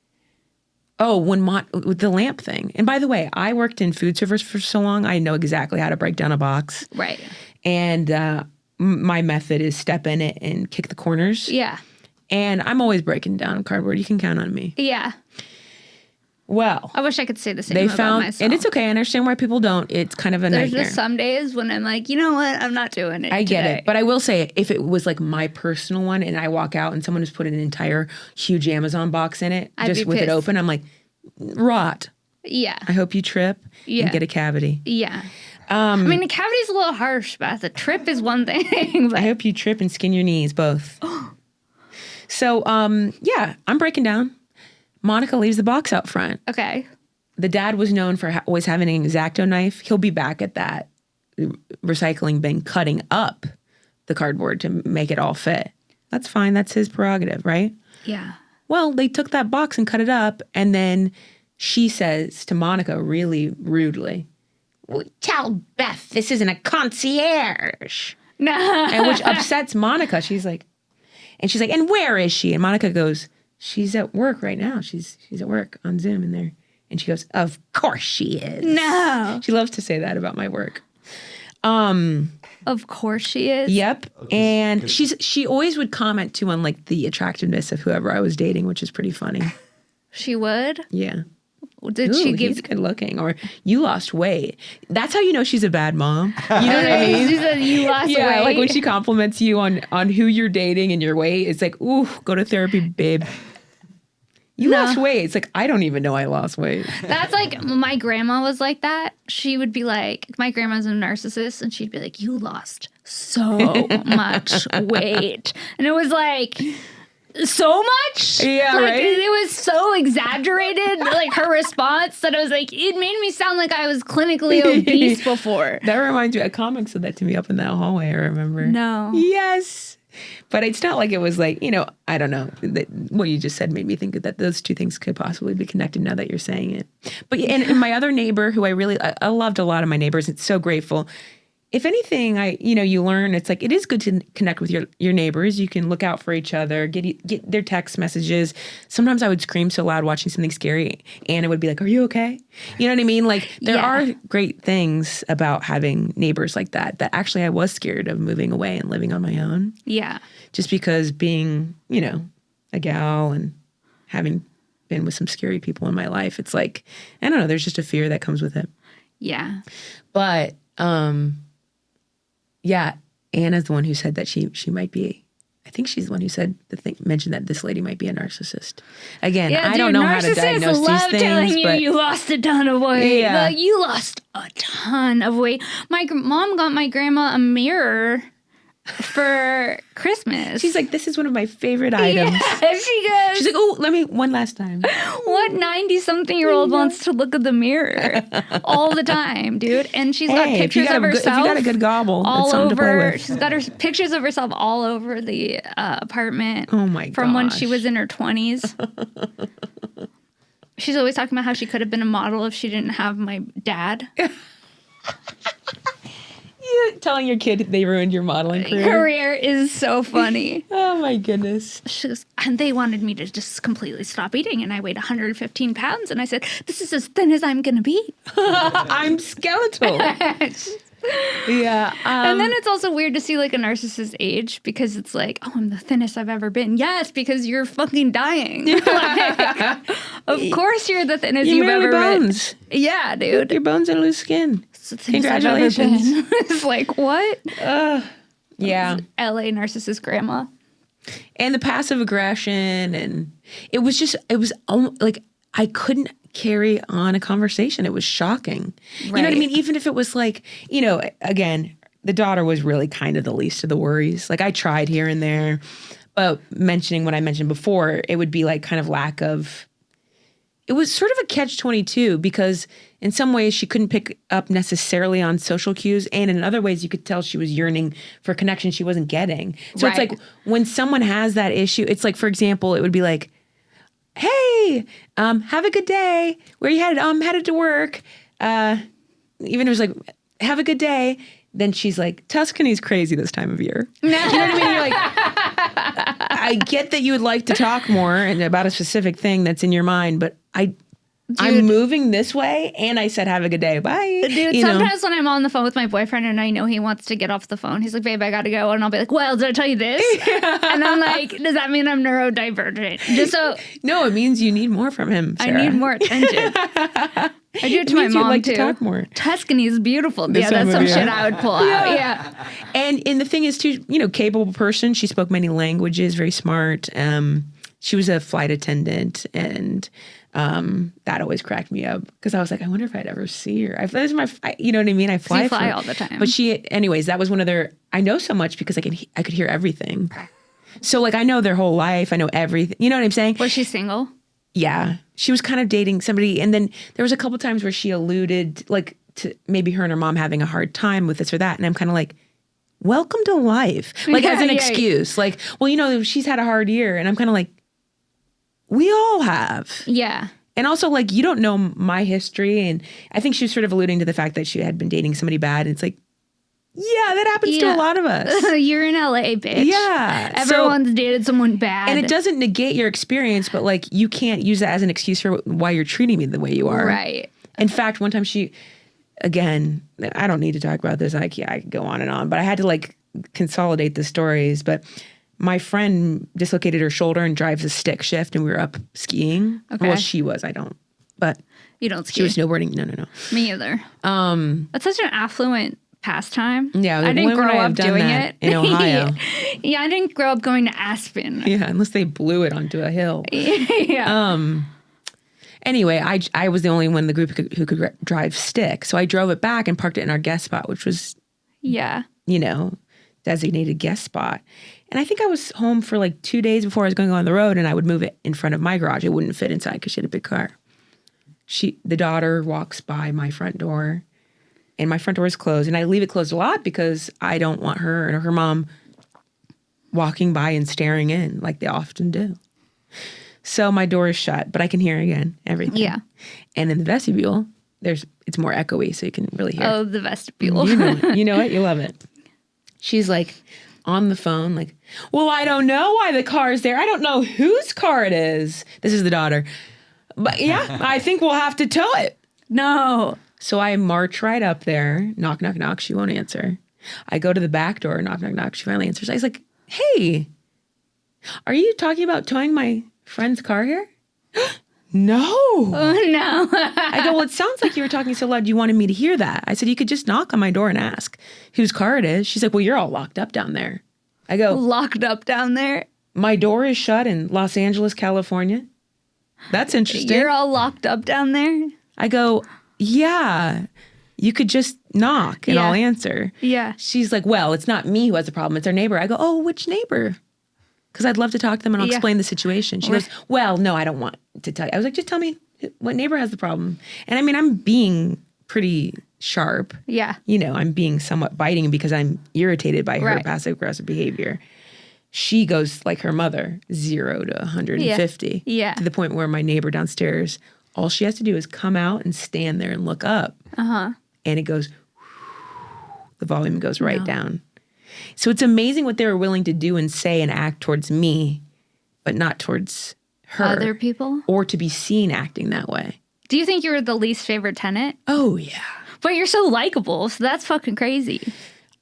with the lamp thing. And by the way, I worked in food service for so long, I know exactly how to break down a box. Right. And my method is step in it and kick the corners. Yeah. And I'm always breaking down cardboard. You can count on me. Yeah. Well, I wish I could say the same they about found, myself. and it's okay. I understand why people don't. It's kind of a There's nightmare. just some days when I'm like, you know what? I'm not doing it. I get today. it. But I will say, if it was like my personal one and I walk out and someone has put an entire huge Amazon box in it, I'd just be with it pissed. open, I'm like, rot. Yeah. I hope you trip Yeah. and get a cavity. Yeah. I mean, a cavity's a little harsh, Beth. A trip is one thing. I But hope you trip and skin your knees, both. So, yeah, I'm breaking down. Monica leaves the box out front. okay. The dad was known for always having an X-Acto knife. He'll be back at that recycling bin cutting up the cardboard to make it all fit. That's fine. That's his prerogative, right? Yeah. Well, they took that box and cut it up, and then she says to Monica really rudely, well, tell Beth this isn't a concierge. No. And which upsets Monica. She's like, and where is she? And Monica goes, she's at work right now. She's at work on Zoom in there. And she goes, of course she is. No. She loves to say that about my work. Of course she is. Yep. And she always would comment too on like the attractiveness of whoever I was dating, which is pretty funny. She would? Yeah. Did Ooh, she give he's good looking, or you lost weight. That's how you know she's a bad mom. You know what I mean? She said you lost Yeah, weight. like when she compliments you on who you're dating and your weight, it's like, ooh, go to therapy, babe. You lost weight. It's like, I don't even know I lost weight. That's like, my grandma was like that. She would be like, my grandma's a narcissist, and she'd be like, you lost so much weight. And it was like, so much? Yeah, like, right? It was so exaggerated, like her response, that I was like, it made me sound like I was clinically obese before. That reminds me, a comic said that to me up in that hallway, I remember. No. Yes. But it's not like it was like, I don't know. What you just said made me think that those two things could possibly be connected now that you're saying it. But and my other neighbor, who I loved a lot of my neighbors, it's so grateful. If anything, you learn, it's like, it is good to connect with your neighbors. You can look out for each other, get their text messages. Sometimes I would scream so loud watching something scary, and it would be like, are you okay? You know what I mean? Like, there are great things about having neighbors like that actually I was scared of moving away and living on my own. Yeah. Just because being, a gal and having been with some scary people in my life, it's like, I don't know, there's just a fear that comes with it. Yeah. But, yeah, Anna's the one who said that she might be. I think she's the one who mentioned that this lady might be a narcissist. Again, I don't know how to diagnose these things. Telling but you lost a ton of weight. Yeah. Like, you lost a ton of weight. My mom got my grandma a mirror for Christmas. she's like, this is one of my favorite items. Yeah, she goes. She's like, oh, let me one last time. What 90-something-year-old wants to look at the mirror all the time, dude? And she's got pictures of herself. If you got a good gobble, all it's something to play over. with. She's got her pictures of herself all over the apartment. Oh my From when gosh. she was in her 20s. She's always talking about how she could have been a model if she didn't have my dad. You telling your kid they ruined your modeling Career is so funny. Oh my goodness. She goes, and they wanted me to just completely stop eating, and I weighed 115 pounds, and I said, this is as thin as I'm gonna be. I'm skeletal. Yeah. And then it's also weird to see like a narcissist age, because it's like, oh, I'm the thinnest I've ever been. Yes, because you're fucking dying. Like, of course you're the thinnest you've ever bones. been. Yeah, dude. Your bones and loose skin. It's the thinnest I've ever been. Congratulations. It's like, what? Yeah. LA narcissist grandma. And the passive aggression, and it was like, I couldn't carry on a conversation. It was shocking. You know what I mean? Even if it was like, again, the daughter was really kind of the least of the worries. Like, I tried here and there, but mentioning what I mentioned before, it would be like kind of lack of, it was sort of a catch-22, because in some ways she couldn't pick up necessarily on social cues, and in other ways you could tell she was yearning for connection she wasn't getting. So it's like, when someone has that issue, it's like, for example, it would be like, hey, have a good day. Where you headed? Headed to work. Even it was like, have a good day. Then she's like, Tuscany's crazy this time of year. You know what I mean? You're like, I get that you would like to talk more and about a specific thing that's in your mind, but I'm moving this way, and I said, have a good day. Bye. Dude, sometimes when I'm on the phone with my boyfriend and I know he wants to get off the phone, he's like, babe, I gotta go. And I'll be like, well, did I tell you this? And I'm like, does that mean I'm neurodivergent? Just so. No, it means you need more from him, Sarah. I need more attention. I do it to my mom, like too. To talk more. Tuscany is beautiful. Yeah, that's some shit I would pull out. Yeah. And the thing is, too, capable person. She spoke many languages, very smart. She was a flight attendant, and that always cracked me up, because I was like, I wonder if I'd ever see her. You know what I mean? I fly all the time. But anyways, that was one of their. I know so much because I could hear everything. So like, I know their whole life. I know everything. You know what I'm saying? Was she single? Yeah, she was kind of dating somebody, and then there was a couple times where she alluded like to maybe her and her mom having a hard time with this or that, and I'm kind of like, welcome to life, like as an excuse, like, well, she's had a hard year, and I'm kind of like, we all have. Yeah. And also, like, you don't know my history, and I think she was sort of alluding to the fact that she had been dating somebody bad, and it's like, yeah, that happens to a lot of us. You're in LA, bitch. Yeah. Everyone's dated someone bad. And it doesn't negate your experience, but like, you can't use that as an excuse for why you're treating me the way you are. Right. In fact, one time again, I don't need to talk about this. I could go on and on, but I had to like consolidate the stories. But my friend dislocated her shoulder and drives a stick shift, and we were up skiing. Okay. Well, she was. I don't. But you don't ski. She was snowboarding. No. Me either. That's such an affluent pastime. Yeah, I didn't when would grow I have up done doing that it in Ohio? Yeah, I didn't grow up going to Aspen. Yeah, unless they blew it onto a hill. Yeah. Anyway, I was the only one in the group who could drive stick. So I drove it back and parked it in our guest spot, which was, Yeah. designated guest spot. And I think I was home for like 2 days before I was going on the road, and I would move it in front of my garage. It wouldn't fit inside because she had a big car. The daughter walks by my front door, and my front door is closed. And I leave it closed a lot because I don't want her and her mom walking by and staring in like they often do. So my door is shut, but I can hear again everything. Yeah. And in the vestibule, it's more echoey, so you can really hear. Oh, the vestibule. You know it. You know it. You love it. She's like on the phone, like, well, I don't know why the car's there. I don't know whose car it is. This is the daughter. But yeah, I think we'll have to tow it. No. So I march right up there. Knock, knock, knock. She won't answer. I go to the back door. Knock, knock, knock. She finally answers. I was like, hey, are you talking about towing my friend's car here? No. Oh, no. I go, well, it sounds like you were talking so loud you wanted me to hear that. I said, you could just knock on my door and ask whose car it is. She's like, well, you're all locked up down there. I go, Locked up down there. my door is shut in Los Angeles, California. That's interesting. You're all locked up down there? I go, yeah, you could just knock and I'll answer. Yeah. She's like, well, it's not me who has the problem. It's our neighbor. I go, oh, which neighbor? Because I'd love to talk to them and I'll explain the situation. She goes, well, no, I don't want to tell you. I was like, just tell me what neighbor has the problem. And I mean, I'm being pretty sharp. Yeah. I'm being somewhat biting because I'm irritated by her passive aggressive behavior. She goes like her mother, 0 to 150. Yeah. To the point where my neighbor downstairs, all she has to do is come out and stand there and look up. Uh-huh. And it goes, the volume goes right down. So it's amazing what they were willing to do and say and act towards me, but not towards her. Other people? Or to be seen acting that way. Do you think you were the least favorite tenant? Oh, yeah. But you're so likable, so that's fucking crazy.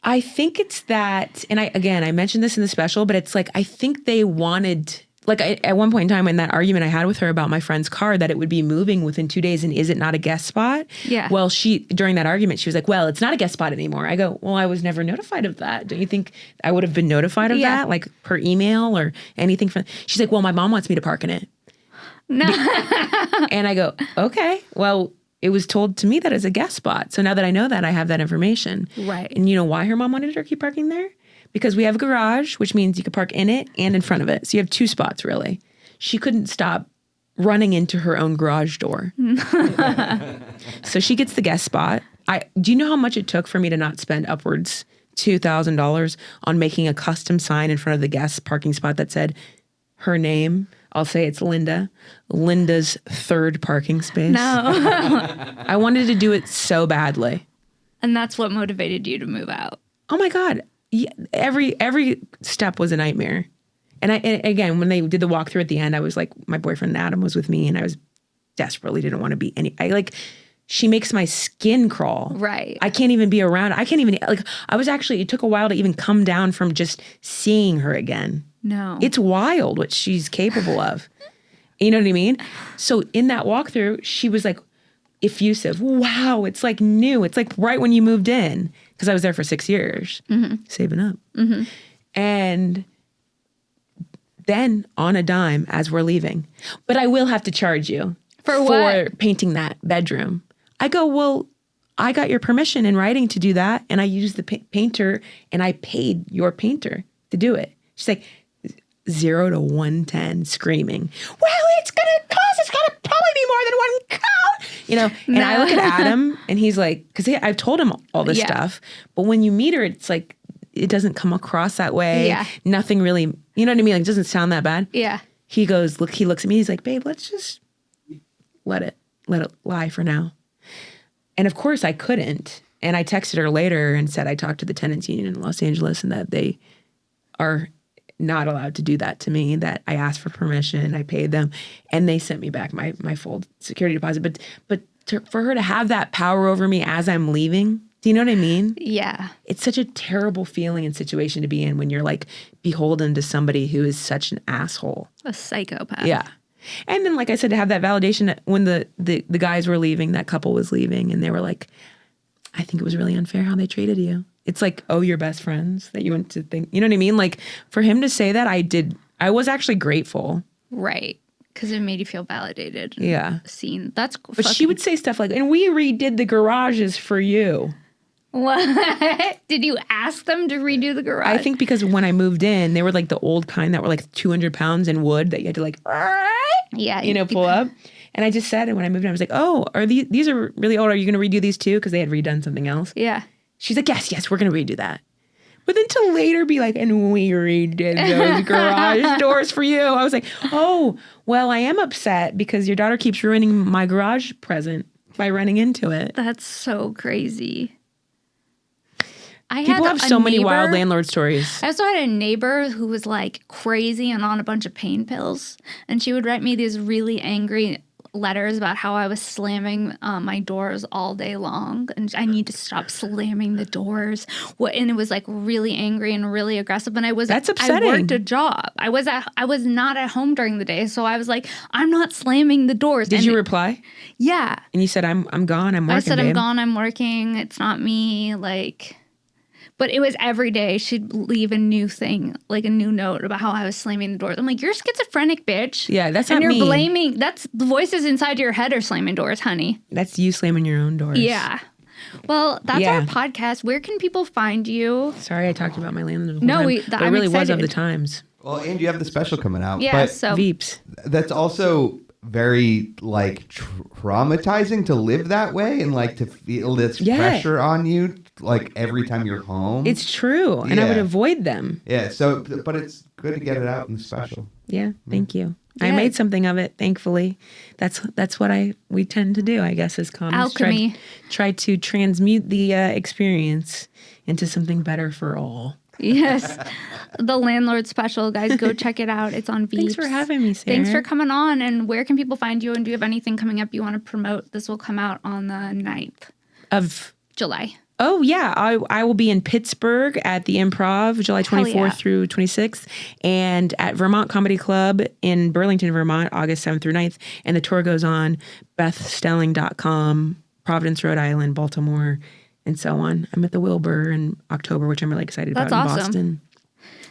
I think it's that, and I mentioned this in the special, but it's like, I think they wanted, like at one point in time in that argument I had with her about my friend's car, that it would be moving within 2 days and is it not a guest spot? Yeah. Well, during that argument, she was like, well, it's not a guest spot anymore. I go, well, I was never notified of that. Don't you think I would have been notified of that? Like per email or anything from, she's like, well, my mom wants me to park in it. No. And I go, okay, well, it was told to me that it's a guest spot. So now that I know that, I have that information. Right. And you know why her mom wanted her to keep parking there? Because we have a garage, which means you could park in it and in front of it. So you have 2 spots, really. She couldn't stop running into her own garage door. So she gets the guest spot. Do you know how much it took for me to not spend upwards $2,000 on making a custom sign in front of the guest parking spot that said her name? I'll say it's Linda. Linda's 3rd parking space. No. I wanted to do it so badly. And that's what motivated you to move out. Oh my God. Yeah, every step was a nightmare. And again, when they did the walkthrough at the end, I was like, my boyfriend Adam was with me and I was desperately didn't want to be she makes my skin crawl. Right. I can't even be around. I can't even, it took a while to even come down from just seeing her again. No. It's wild what she's capable of. You know what I mean? So in that walkthrough, she was like effusive. Wow, it's like new. It's like right when you moved in. Because I was there for 6 years, saving up. Mm-hmm. And then on a dime as we're leaving, but I will have to charge you for painting that bedroom. I go, well, I got your permission in writing to do that. And I used the painter and I paid your painter to do it. She's like, 0 to 110 screaming, well, it's going to probably be more than 1 count, and I look at Adam and he's like, because I've told him all this stuff, but when you meet her, it's like, it doesn't come across that way. Yeah. Nothing really, you know what I mean? Like, it doesn't sound that bad. Yeah. He looks at me, he's like, babe, let's just let it lie for now. And of course I couldn't. And I texted her later and said, I talked to the tenants union in Los Angeles and that they are not allowed to do that to me, that I asked for permission, I paid them, and they sent me back my full security deposit. But for her to have that power over me as I'm leaving, do you know what I mean? Yeah. It's such a terrible feeling and situation to be in when you're like beholden to somebody who is such an asshole. A psychopath. Yeah. And then, like I said, to have that validation that when the guys were leaving, that couple was leaving, and they were like, I think it was really unfair how they treated you. It's like, oh, your best friends that you went to think, you know what I mean? Like for him to say that, I was actually grateful. Right. Because it made you feel validated. And Yeah. seen. That's But she would say stuff like, and we redid the garages for you. What? Did you ask them to redo the garage? I think because when I moved in, they were like the old kind that were like 200 pounds in wood that you had to like, yeah, pull up. And I just said, and when I moved in, I was like, oh, are these are really old. Are you going to redo these too? Because they had redone something else. Yeah. She's like, yes, we're going to redo that. But then to later be like, and we redid those garage doors for you. I was like, oh, well, I am upset because your daughter keeps ruining my garage present by running into it. That's so crazy. People have so many wild landlord stories. I also had a neighbor who was like crazy and on a bunch of pain pills. And she would write me these really angry letters about how I was slamming my doors all day long. And I need to stop slamming the doors. And it was like really angry and really aggressive. And That's upsetting. I worked a job. I was not at home during the day. So I was like, I'm not slamming the doors. Did you reply? Yeah. And you said, I'm gone. I'm working, I said, babe. I'm gone. I'm working. It's not me. Like... But it was every day she'd leave a new thing, like a new note about how I was slamming the doors. I'm like, you're schizophrenic, bitch. Yeah, that's and not me. And you're blaming, that's the voices inside your head are slamming doors, honey. That's you slamming your own doors. Yeah. Well, that's our podcast. Where can people find you? Sorry I talked about my landlord. No, it really was of the times. Well, and you have the special coming out. Yeah, but so. Veeps. That's also very like traumatizing to live that way and like to feel this pressure on you like every time you're home. It's true. And I would avoid them. Yeah. So, but it's good to get it out in the special. Yeah. Thank you. I made something of it, thankfully. That's what we tend to do, I guess, as comics. Alchemy. Try to transmute the experience into something better for all. Yes. The Landlord Special, guys. Go check it out. It's on Veeps. Thanks for having me, Sarah. Thanks for coming on. And where can people find you? And do you have anything coming up you want to promote? This will come out on the 9th of July. Oh, yeah. I will be in Pittsburgh at the Improv, July 24th through 26th, and at Vermont Comedy Club in Burlington, Vermont, August 7th through 9th. And the tour goes on BethStelling.com, Providence, Rhode Island, Baltimore, and so on. I'm at the Wilbur in October, which I'm really excited about in Boston.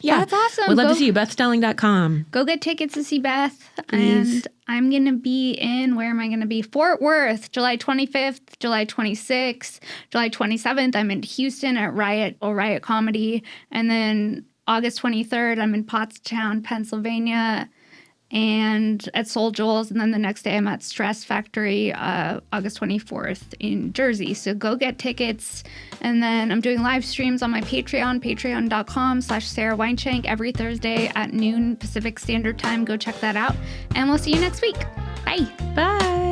Yeah, that's awesome. We'd love to see you. BethStelling.com. Go get tickets to see Beth. Please. And I'm going to be in, where am I going to be? Fort Worth, July 25th, July 26th, July 27th. I'm in Houston at Riot Comedy. And then August 23rd, I'm in Pottstown, Pennsylvania, and at Soul Joel's. And then the next day I'm at Stress Factory, August 24th in Jersey. So go get tickets. And then I'm doing live streams on my Patreon, patreon.com/Sara Weinshenk every Thursday at noon Pacific Standard Time. Go check that out. And we'll see you next week. Bye. Bye.